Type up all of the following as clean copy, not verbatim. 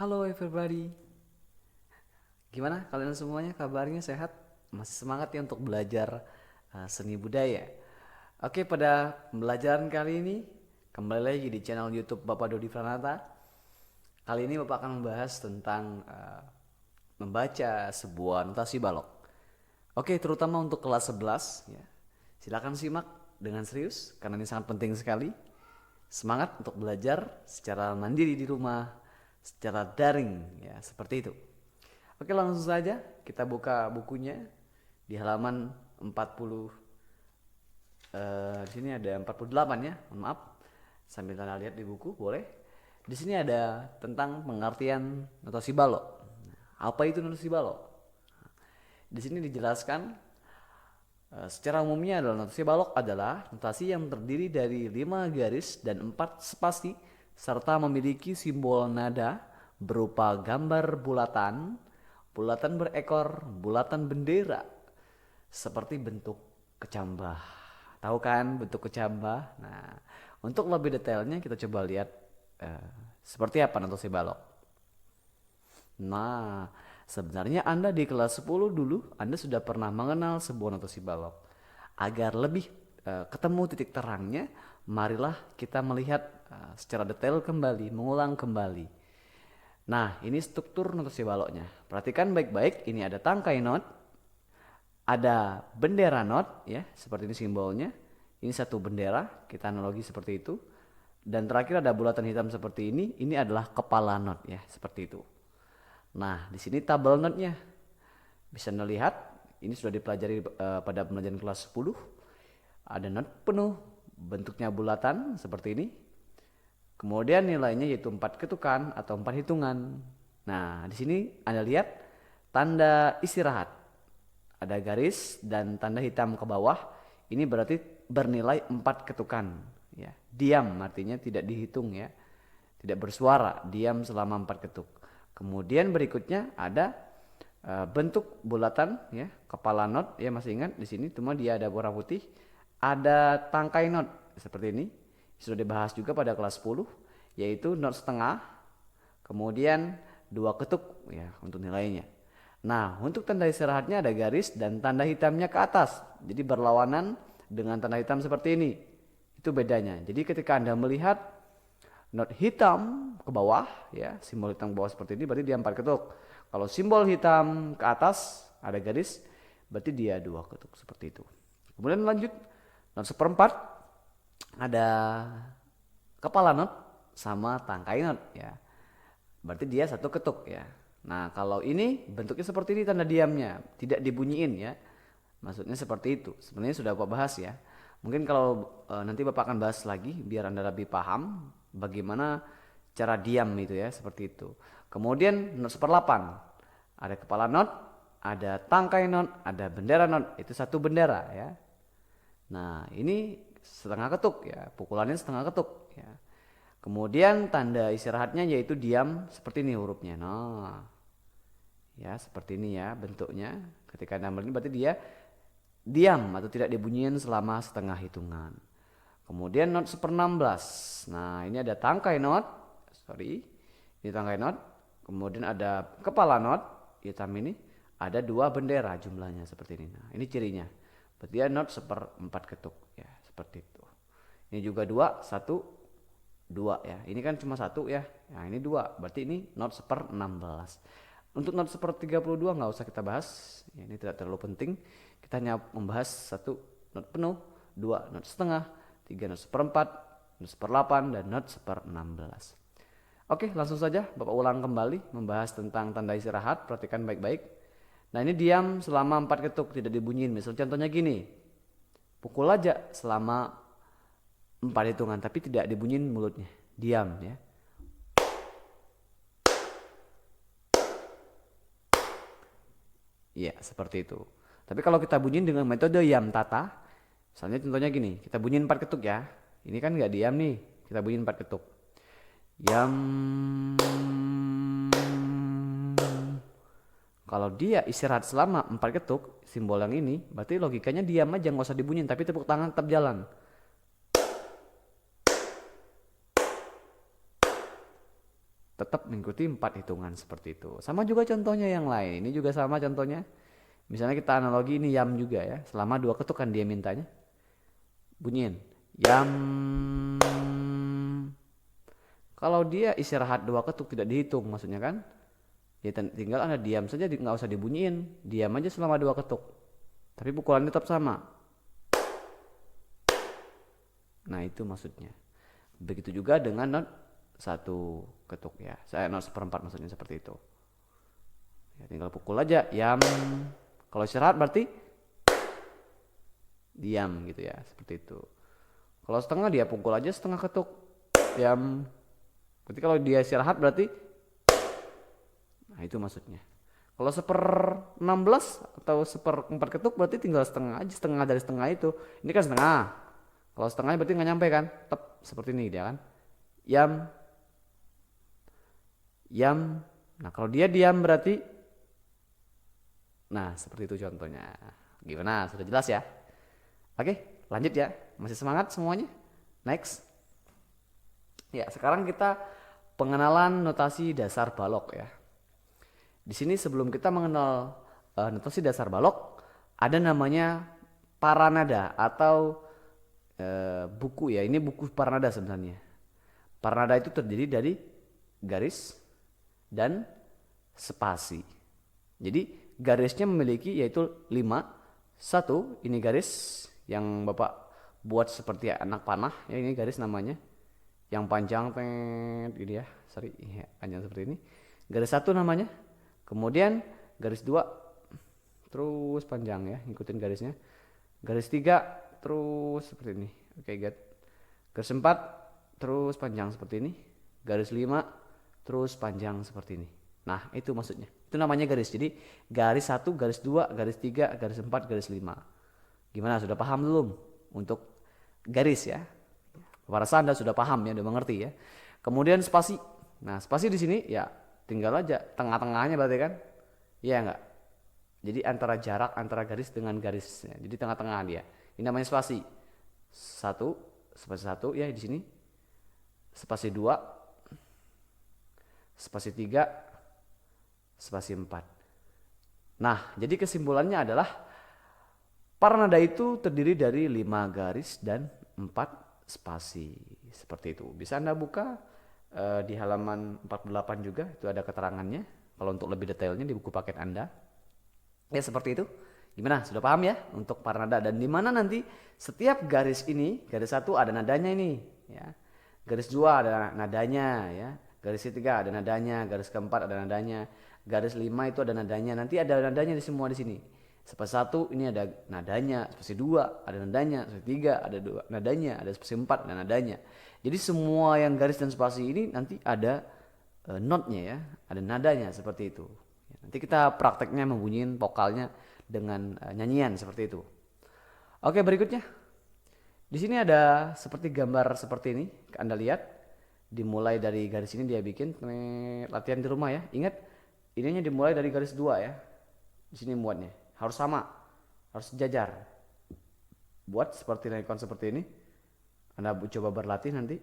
Halo everybody, gimana kalian semuanya kabarnya sehat? Masih semangat ya untuk belajar seni budaya? Oke, pada pembelajaran kali ini kembali lagi di channel YouTube Bapak Dodi Pranata. Kali ini Bapak akan membahas tentang membaca sebuah notasi balok. Oke, terutama untuk kelas 11 ya. Silakan simak dengan serius karena ini sangat penting sekali. Semangat untuk belajar secara mandiri di rumah, secara daring ya, seperti itu. Oke, langsung saja kita buka bukunya di halaman 40. Di sini ada 48 ya, mohon maaf. Sambil Anda lihat di buku boleh. Di sini ada tentang pengertian notasi balok. Apa itu notasi balok? Di sini dijelaskan secara umumnya adalah notasi balok adalah notasi yang terdiri dari 5 garis dan 4 spasi serta memiliki simbol nada berupa gambar bulatan, bulatan berekor, bulatan bendera, seperti bentuk kecambah. Tahu kan bentuk kecambah? Nah, untuk lebih detailnya kita coba lihat seperti apa notasi balok. Nah, sebenarnya Anda di kelas 10 dulu Anda sudah pernah mengenal sebuah notasi balok. Agar lebih ketemu titik terangnya, marilah kita melihat secara detail kembali, mengulang kembali. Nah, ini struktur notasi baloknya. Perhatikan baik-baik, ini ada tangkai not, ada bendera not ya, seperti ini simbolnya. Ini satu bendera, kita analogi seperti itu. Dan terakhir ada bulatan hitam seperti ini adalah kepala not ya, seperti itu. Nah, di sini tabel notnya. Bisa Anda lihat, ini sudah dipelajari pada pembelajaran kelas 10. Ada not penuh, bentuknya bulatan seperti ini. Kemudian nilainya yaitu 4 ketukan atau 4 hitungan. Nah, di sini Anda lihat tanda istirahat. Ada garis dan tanda hitam ke bawah. Ini berarti bernilai 4 ketukan. Ya. Diam artinya tidak dihitung ya. Tidak bersuara, diam selama 4 ketuk. Kemudian berikutnya ada bentuk bulatan ya, kepala not ya, masih ingat di sini cuma dia ada warna putih. Ada tangkai not seperti ini. Sudah dibahas juga pada kelas 10 yaitu not setengah. Kemudian 2 ketuk ya untuk nilainya. Nah, untuk tanda istirahatnya ada garis dan tanda hitamnya ke atas. Jadi berlawanan dengan tanda hitam seperti ini. Itu bedanya. Jadi ketika Anda melihat not hitam ke bawah ya, simbol hitam ke bawah seperti ini berarti dia 4 ketuk. Kalau simbol hitam ke atas ada garis berarti dia 2 ketuk seperti itu. Kemudian lanjut not seperempat, ada kepala not sama tangkai not ya. Berarti dia 1 ketuk ya. Nah, kalau ini bentuknya seperti ini tanda diamnya, tidak dibunyiin ya. Maksudnya seperti itu. Sebenarnya sudah Bapak bahas ya. Mungkin kalau nanti Bapak akan bahas lagi biar Anda lebih paham bagaimana cara diam itu ya, seperti itu. Kemudian not seperdelapan. Ada kepala not, ada tangkai not, ada bendera not. Itu 1 bendera ya. Nah, ini setengah ketuk ya, pukulannya setengah ketuk ya. Kemudian tanda istirahatnya yaitu diam seperti ini hurufnya. Nah, ya seperti ini ya bentuknya. Ketika Anda ini berarti dia diam atau tidak dibunyikan selama setengah hitungan. Kemudian not 16. Nah, ini ada tangkai not. Sorry. Ini tangkai not. Kemudian ada kepala not hitam ini. Ada 2 bendera jumlahnya seperti ini. Nah, ini cirinya. Berarti dia not 1/4 ketuk ya, seperti itu. Ini juga 2, 1, 2 ya. Ini kan cuma 1 ya. Nah, ini 2. Berarti ini not 1/16. Untuk not 1/32 nggak usah kita bahas. Ya, ini tidak terlalu penting. Kita hanya membahas 1 not penuh, 2 not setengah, 3 not 1/4, not 1/8 dan not 1/16. Oke, langsung saja Bapak ulang kembali membahas tentang tanda istirahat. Perhatikan baik-baik. Nah, ini diam selama 4 ketuk tidak dibunyiin. Misal contohnya gini. Pukul aja selama 4 hitungan tapi tidak dibunyiin mulutnya. Diam ya. Iya, seperti itu. Tapi kalau kita bunyiin dengan metode yam tata, misalnya contohnya gini, kita bunyiin 4 ketuk ya. Ini kan nggak diam nih, kita bunyiin 4 ketuk. Yam. Kalau dia istirahat selama 4 ketuk, simbol yang ini, berarti logikanya diam aja nggak usah dibunyiin, tapi tepuk tangan tetap jalan. tetap mengikuti 4 hitungan seperti itu. Sama juga contohnya yang lain. Ini juga sama contohnya. Misalnya kita analogi ini yam juga ya. Selama 2 ketuk kan dia mintanya. Bunyiin. Yam. Kalau dia istirahat 2 ketuk tidak dihitung maksudnya kan. Ya tinggal Anda diam saja, nggak usah dibunyiin. Diam aja selama 2 ketuk. Tapi pukulan tetap sama. Nah itu maksudnya. Begitu juga dengan not 1 ketuk ya. Saya not 1/4 maksudnya seperti itu. Ya, tinggal pukul aja yam. Kalau istirahat berarti diam gitu ya, seperti itu. Kalau setengah dia pukul aja setengah ketuk yam. Berarti kalau dia istirahat berarti, nah itu maksudnya. Kalau 1/16 atau 1/4 ketuk berarti tinggal setengah aja, setengah dari setengah itu. Ini kan setengah. Kalau setengahnya berarti nggak nyampe kan? Tep, seperti ini dia kan. Yam. Yam. Nah kalau dia diam berarti, nah seperti itu contohnya. Gimana? Sudah jelas ya? Oke, lanjut ya. Masih semangat semuanya? Next. Ya, sekarang kita pengenalan notasi dasar balok ya. Di sini sebelum kita mengenal notasi dasar balok, ada namanya paranada atau buku ya. Ini buku paranada sebenarnya. Paranada itu terdiri dari garis dan spasi. Jadi garisnya memiliki yaitu 5. 1 ini garis yang Bapak buat seperti anak panah ya, ini garis namanya. Yang panjang ini ya, sorry ya, panjang seperti ini. Garis 1 namanya. Kemudian garis 2 terus panjang ya, ikutin garisnya. Garis 3 terus seperti ini. Oke, good. Garis 4 terus panjang seperti ini. Garis 5 terus panjang seperti ini. Nah, itu maksudnya. Itu namanya garis. Jadi garis 1, garis 2, garis 3, garis 4, garis 5. Gimana, sudah paham belum untuk garis ya? Saya rasa Anda sudah paham ya, sudah mengerti ya. Kemudian spasi. Nah, spasi di sini ya tinggal aja tengah-tengahnya berarti kan? Iya enggak? Jadi antara jarak antara garis dengan garisnya. Jadi tengah-tengah dia. Ini namanya spasi. 1, spasi 1 ya di sini. Spasi 2, spasi 3, spasi 4. Nah, jadi kesimpulannya adalah paranada itu terdiri dari 5 garis dan 4 spasi. Seperti itu. Bisa Anda buka di halaman 48 juga, itu ada keterangannya. Kalau untuk lebih detailnya di buku paket Anda. Ya seperti itu. Gimana? Sudah paham ya untuk paranada, dan di mana nanti setiap garis ini, garis 1 ada nadanya ini ya. Garis 2 ada nadanya ya. Garis 3 ada nadanya, garis keempat ada nadanya, garis 5 itu ada nadanya. Nanti ada nadanya di semua di sini. Spasi 1 ini ada nadanya, spasi 2 ada nadanya, spasi 3 ada nadanya, ada spasi 4 ada nadanya. Jadi semua yang garis dan spasi ini nanti ada notnya ya, ada nadanya seperti itu. Nanti kita prakteknya membunyiin vokalnya dengan nyanyian seperti itu. Oke, berikutnya. Di sini ada seperti gambar seperti ini, Anda lihat. Dimulai dari garis ini dia bikin latihan di rumah ya. Ingat, ininya dimulai dari garis 2 ya. Di sini muatnya harus sama, harus sejajar. Buat seperti ikon seperti ini. Anda coba berlatih nanti.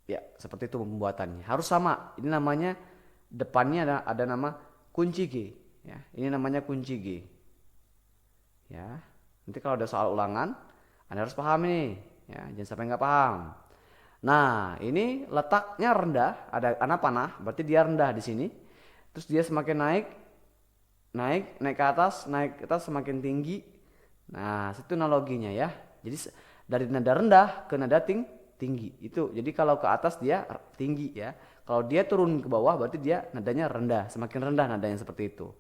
Ya, seperti itu pembuatannya. Harus sama. Ini namanya depannya ada nama kunci G ya. Ini namanya kunci G. Ya. Nanti kalau ada soal ulangan, Anda harus paham ini ya, jangan sampai nggak paham. Nah, ini letaknya rendah, ada anak panah, berarti dia rendah di sini. Terus dia semakin naik ke atas semakin tinggi. Nah, itu analoginya ya. Jadi dari nada rendah ke nada tinggi. Itu. Jadi kalau ke atas dia tinggi ya. Kalau dia turun ke bawah berarti dia nadanya rendah, semakin rendah nadanya seperti itu.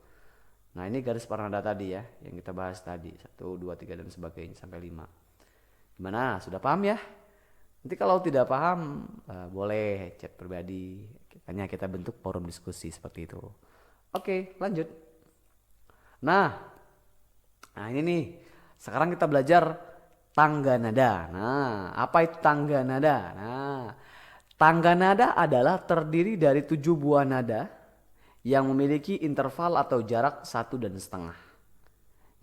Nah, ini garis paranada tadi ya, yang kita bahas tadi. 1, 2, 3 dan sebagainya sampai 5. Gimana? Sudah paham ya? Nanti kalau tidak paham boleh chat pribadi. Hanya kita bentuk forum diskusi seperti itu. Oke, lanjut. Nah ini nih. Sekarang kita belajar tangga nada. Nah, apa itu tangga nada? Nah, tangga nada adalah terdiri dari 7 buah nada yang memiliki interval atau jarak 1,5.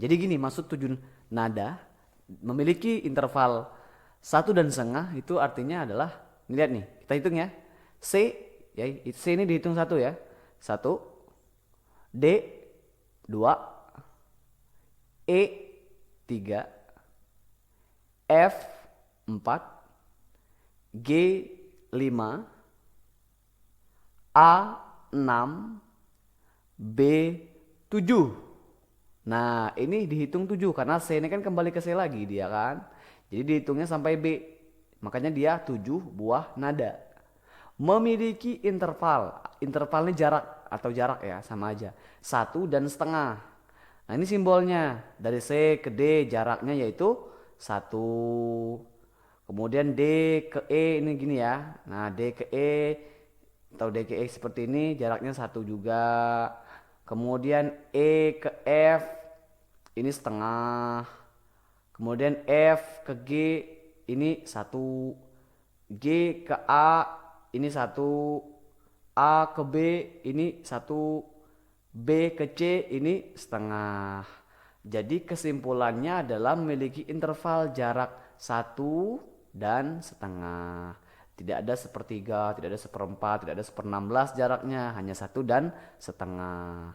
Jadi gini, maksud 7 nada memiliki interval 1,5 itu artinya adalah, lihat nih, kita hitung ya. C Ya, C ini dihitung satu ya. Satu, D dua, E tiga, F empat, G lima, A enam, B 7. Nah, ini dihitung 7 karena C ini kan kembali ke C lagi dia kan. Jadi dihitungnya sampai B. Makanya dia 7 buah nada. Memiliki interval. Intervalnya jarak atau jarak ya, sama aja. 1,5. Nah, ini simbolnya. Dari C ke D jaraknya yaitu 1. Kemudian D ke E ini gini ya. Nah, D ke E atau D ke E seperti ini jaraknya 1 juga. Kemudian E ke F ini setengah. Kemudian F ke G ini 1. G ke A ini 1. A ke B ini 1. B ke C ini setengah. Jadi kesimpulannya adalah memiliki interval jarak 1,5. Tidak ada sepertiga, tidak ada seperempat, tidak ada 1/16 jaraknya, hanya 1,5.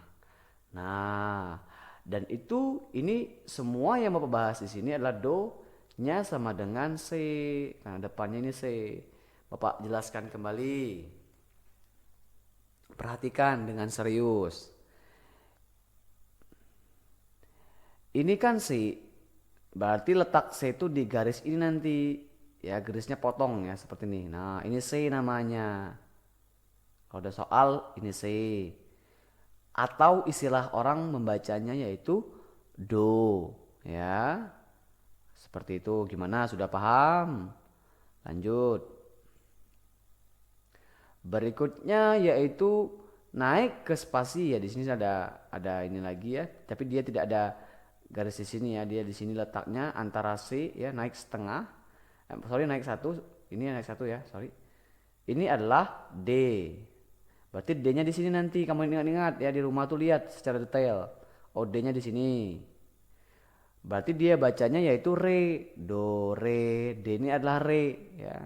Nah, dan itu ini semua yang Bapak bahas di sini adalah do-nya sama dengan C. Nah, depannya ini C. Bapak jelaskan kembali. Perhatikan dengan serius. Ini kan C. Berarti letak C itu di garis ini nanti. Ya, garisnya potong ya seperti ini. Nah, ini C namanya. Kalau ada soal, ini C. Atau istilah orang membacanya yaitu do. Ya, seperti itu. Gimana? Sudah paham? Lanjut. Berikutnya yaitu naik ke spasi ya. Di sini ada ini lagi ya, tapi dia tidak ada garis di sini ya. Dia di sini letaknya antara C ya, naik setengah. Naik satu. Ini naik satu ya, sorry. Ini adalah D. Berarti D-nya di sini nanti kamu ingat-ingat ya, di rumah tuh lihat secara detail. Oh, D-nya di sini. Berarti dia bacanya yaitu re, do, re, D ini adalah re ya.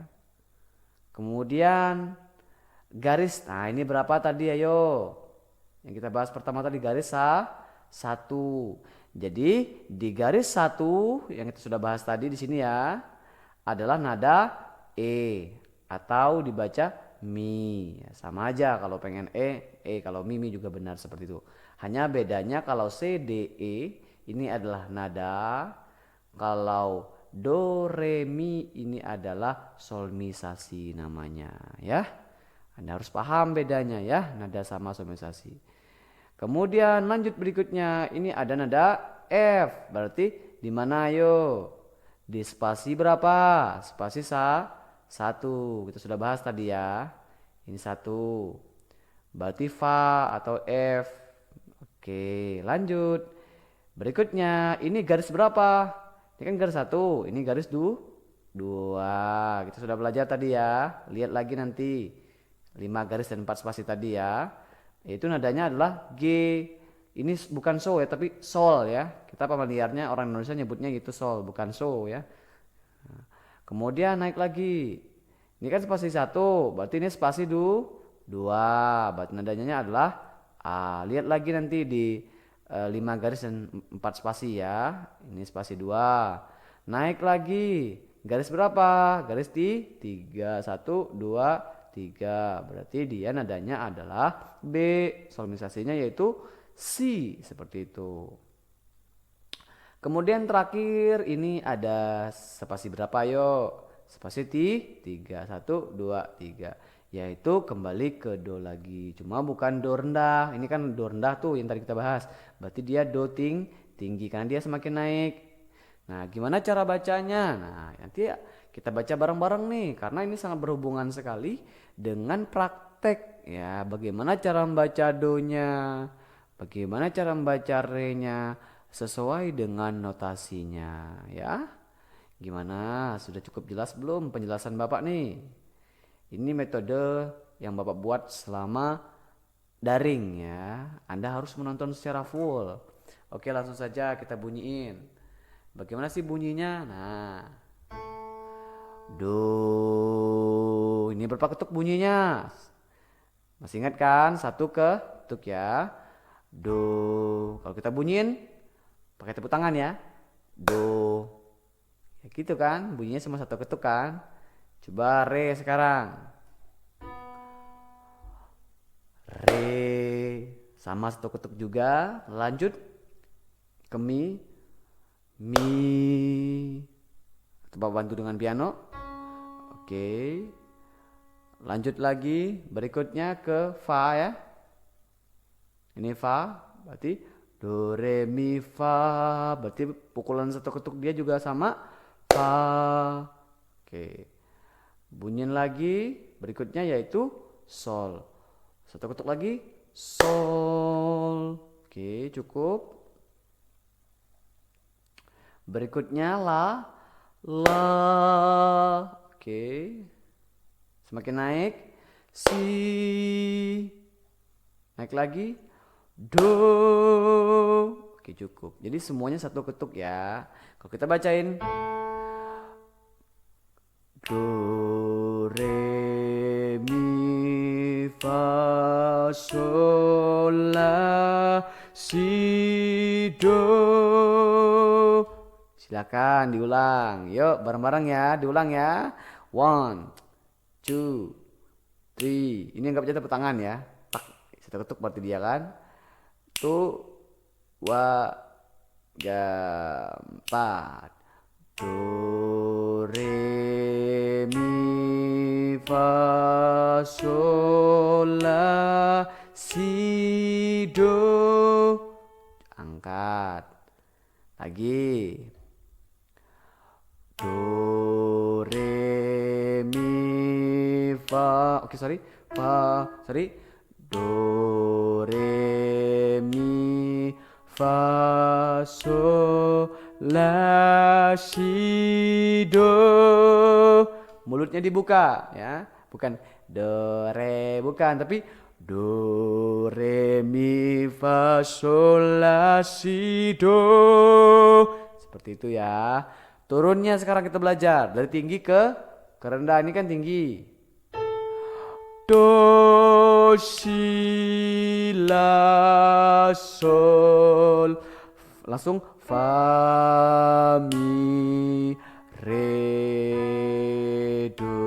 Kemudian garis, nah ini berapa tadi ayo? Yang kita bahas pertama tadi garis satu. Jadi di garis satu yang kita sudah bahas tadi di sini ya adalah nada E atau dibaca mi. Ya, sama aja kalau pengen kalau mi juga benar seperti itu. Hanya bedanya kalau C, D, E ini adalah nada. Kalau do, re, mi ini adalah solmisasi namanya ya. Anda harus paham bedanya ya, nada sama solmisasi. Kemudian lanjut berikutnya, ini ada nada F. Berarti di mana yo? Di spasi berapa? Spasi satu. Kita sudah bahas tadi ya. Ini satu. Berarti fa atau F. Oke, lanjut. Berikutnya, ini garis berapa? Ini kan garis satu. Ini garis dua. Kita sudah belajar tadi ya. Lihat lagi nanti. 5 garis dan 4 spasi tadi ya. Itu nadanya adalah G. Ini bukan so ya, tapi sol ya. Kita familiarnya orang Indonesia nyebutnya gitu sol, bukan so ya. Kemudian naik lagi. Ini kan spasi satu, berarti ini spasi dua. Berarti nadanya adalah A. Lihat lagi nanti di 5 garis dan 4 spasi ya. Ini spasi 2. Naik lagi. Garis berapa? Garis di 3. 1, 2, 3. Berarti dia nadanya adalah B. Solmisasinya yaitu C. Seperti itu. Kemudian terakhir ini ada spasi berapa yuk? Spasi 3. 1, 2, 3. Yaitu kembali ke do lagi. Cuma bukan do rendah. Ini kan do rendah tuh yang tadi kita bahas. Berarti dia do tinggi karena dia semakin naik. Nah, gimana cara bacanya? Nah, nanti kita baca bareng-bareng nih karena ini sangat berhubungan sekali dengan praktek ya. Bagaimana cara membaca do-nya? Bagaimana cara membaca re-nya sesuai dengan notasinya ya? Gimana? Sudah cukup jelas belum penjelasan Bapak nih? Ini metode yang Bapak buat selama daring ya. Anda harus menonton secara full. Oke, langsung saja kita bunyiin. Bagaimana sih bunyinya? Nah, do. Ini berapa ketuk bunyinya? Masih ingat kan? Satu ketuk ya. Do. Kalau kita bunyiin pakai tepuk tangan ya. Do. Ya gitu kan? Bunyinya semua satu ketuk kan? Coba re sekarang. Re. Sama satu ketuk juga. Lanjut ke mi. Mi. Coba bantu dengan piano. Oke. Lanjut lagi. Berikutnya ke fa ya. Ini fa. Berarti do re mi fa. Berarti pukulan satu ketuk dia juga sama. Fa. Oke. Bunyiin lagi. Berikutnya yaitu sol. Satu ketuk lagi. Sol. Oke, cukup. Berikutnya la. La. Oke. Semakin naik. Si. Naik lagi. Do. Oke, cukup. Jadi semuanya satu ketuk ya. Kalau kita bacain. Do, re, mi, fa, sol, la, si, do. Silakan diulang. Yuk bareng-bareng ya. Diulang ya. 1, 2, 3. Ini anggap aja tepuk tangan ya. Tak. Satu ketuk berarti dia kan. 1, 2, 3, 4. Do, re, mi, fa, sol, la, si, do. Angkat. Lagi. Do, re, mi, fa. Oke, sorry. Fa, sorry. Do, re, mi, fa, sol, la, si, do. Mulutnya dibuka ya. Bukan do, re, bukan. Tapi do, re, mi, fa, sol, la, si, do. Seperti itu ya. Turunnya sekarang kita belajar. Dari tinggi ke rendah. Ini kan tinggi. Do, si, la, sol. Langsung fa, mi, re, do.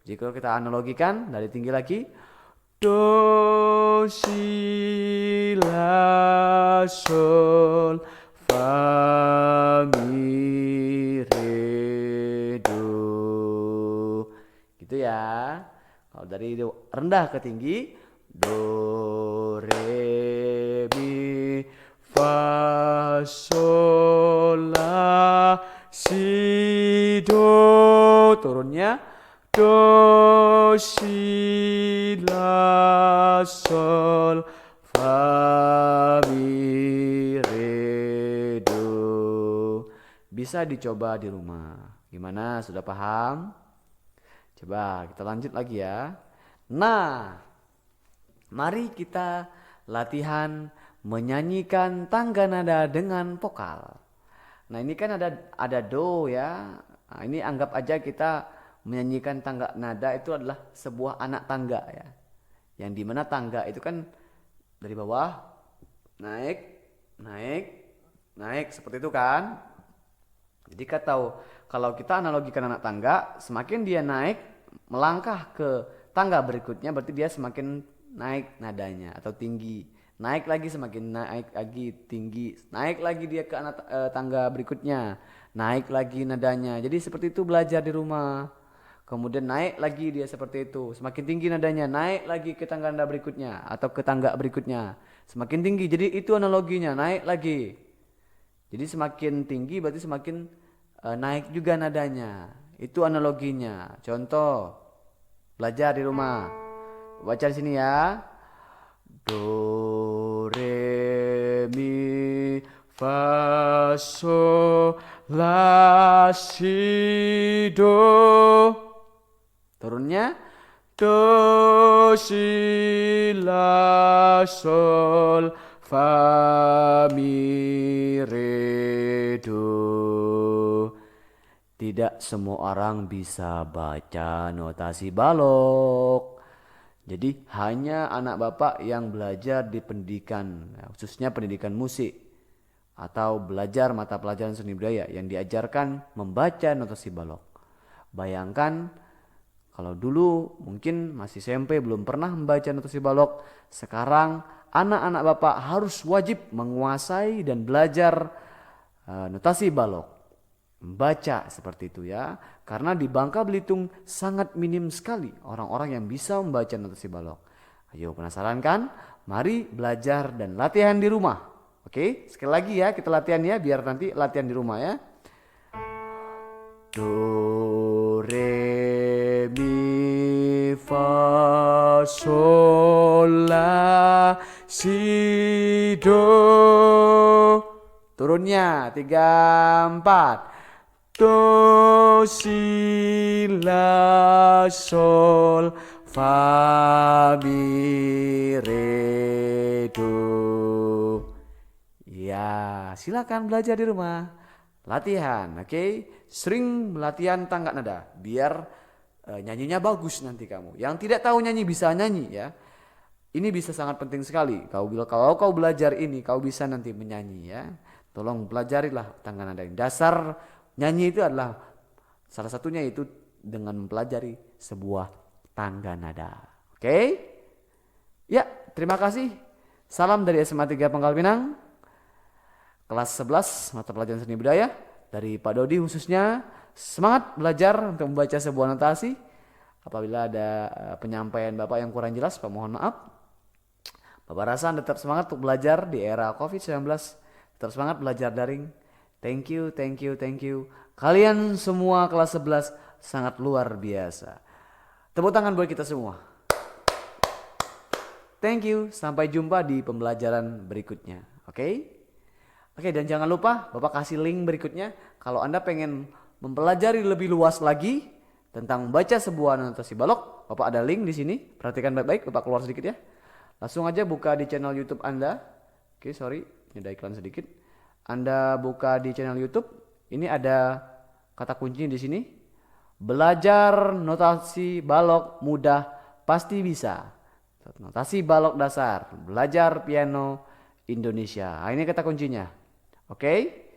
Jadi kalau kita analogikan dari tinggi lagi. Do, si, la, sol, fa, mi, re, do. Gitu ya. Kalau dari rendah ke tinggi. Do, re, mi, fa, sol, la, si, do. Turunnya. Do, si, la, sol, fa, mi, re, do. Bisa dicoba di rumah. Gimana? Sudah paham? Coba kita lanjut lagi ya. Nah, mari kita latihan menyanyikan tangga nada dengan vokal. Nah, ini kan ada do ya. Nah, ini anggap aja kita menyanyikan tangga nada itu adalah sebuah anak tangga ya. Yang dimana tangga itu kan dari bawah naik, naik, naik seperti itu kan. Jadi kita tahu kalau kita analogikan anak tangga, semakin dia naik melangkah ke tangga berikutnya berarti dia semakin naik nadanya atau tinggi. Naik lagi semakin naik lagi tinggi. Naik lagi dia ke tangga berikutnya. Naik lagi nadanya. Jadi seperti itu belajar di rumah. Kemudian naik lagi dia seperti itu. Semakin tinggi nadanya, naik lagi ke tangga nada berikutnya atau ke tangga berikutnya. Semakin tinggi. Jadi itu analoginya, naik lagi. Jadi semakin tinggi berarti semakin naik juga nadanya. Itu analoginya. Contoh belajar di rumah. Baca di sini ya. Do, re, mi, fa, sol, la, si, do. Turunnya. Do, si, la, sol, fa, mi, re, do. Tidak semua orang bisa baca notasi balok. Jadi hanya anak bapak yang belajar di pendidikan, khususnya pendidikan musik atau belajar mata pelajaran seni budaya yang diajarkan membaca notasi balok. Bayangkan kalau dulu mungkin masih SMP belum pernah membaca notasi balok, sekarang anak-anak bapak harus wajib menguasai dan belajar notasi balok. Membaca seperti itu ya. Karena di Bangka Belitung sangat minim sekali orang-orang yang bisa membaca notasi balok. Ayo, penasaran kan? Mari belajar dan latihan di rumah. Oke, sekali lagi ya kita latihan ya biar nanti latihan di rumah ya. Do re mi fa sol la si do. Turunnya 3 4. Do si la sol fa mi re do. Ya, silakan belajar di rumah. Latihan, oke? Sering latihan tangga nada biar nyanyinya bagus nanti kamu. Yang tidak tahu nyanyi bisa nyanyi ya. Ini bisa sangat penting sekali. Kalau kau belajar ini, kau bisa nanti menyanyi ya. Tolong pelajarilah tangga nada. Dasar nyanyi itu adalah salah satunya itu dengan mempelajari sebuah tangga nada. Oke? Ya, terima kasih. Salam dari SMA 3 Pangkal Pinang. Kelas 11 mata pelajaran seni budaya dari Pak Dodi khususnya. Semangat belajar untuk membaca sebuah notasi. Apabila ada penyampaian Bapak yang kurang jelas, Pak mohon maaf. Bapak rasa Anda tetap semangat untuk belajar di era COVID-19. Tetap semangat belajar daring. Thank you, thank you, thank you. Kalian semua kelas 11 sangat luar biasa. Tepuk tangan buat kita semua. Thank you, sampai jumpa di pembelajaran berikutnya. Oke? Oke, dan jangan lupa Bapak kasih link berikutnya. Kalau Anda pengen mempelajari lebih luas lagi tentang membaca sebuah notasi balok, Bapak ada link di sini. Perhatikan baik-baik, Bapak keluar sedikit ya. Langsung aja buka di channel YouTube Anda. Oke, sorry, ini ada iklan sedikit. Anda buka di channel YouTube, ini ada kata kuncinya di sini. Belajar notasi balok mudah pasti bisa. Notasi balok dasar, belajar piano Indonesia. Nah, ini kata kuncinya. Oke?